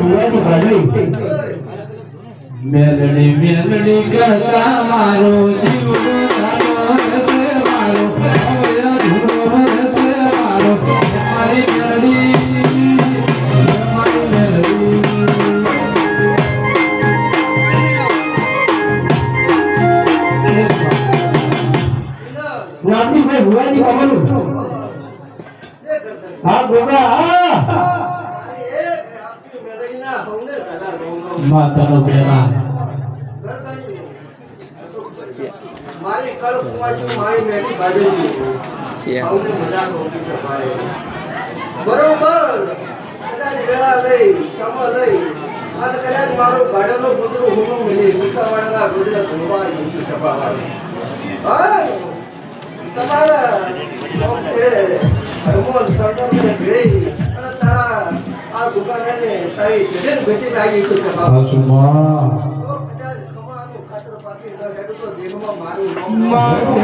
ભુવાજી ભાડવી મેલડી મેલડી કરતા મારો જીવ તારો રસે મારો હવે અધૂરો રસે મારો મારી મેલડી નાથીભાઈ ભુવાજી કમલું હા ગોગા હા માતાનો બેરા મારી કળ કુવાજી મારી મેટી બાજરી છે આવું મજાક હોતી છે ભાઈ બરોબર કદાચ વેલા લઈ સમ લઈ આ કદાચ મારો ગાડનો પુત્રો હુનો મિલી ઉતાવળના ગુજરાત ધોવા યુસુ સભાવાળી હા તમારા એ હરમોન સરદારને ભેઈ અને તારા આ દુકાને તારી જેન બેટી લાગી છે સભાવા સુમા મારું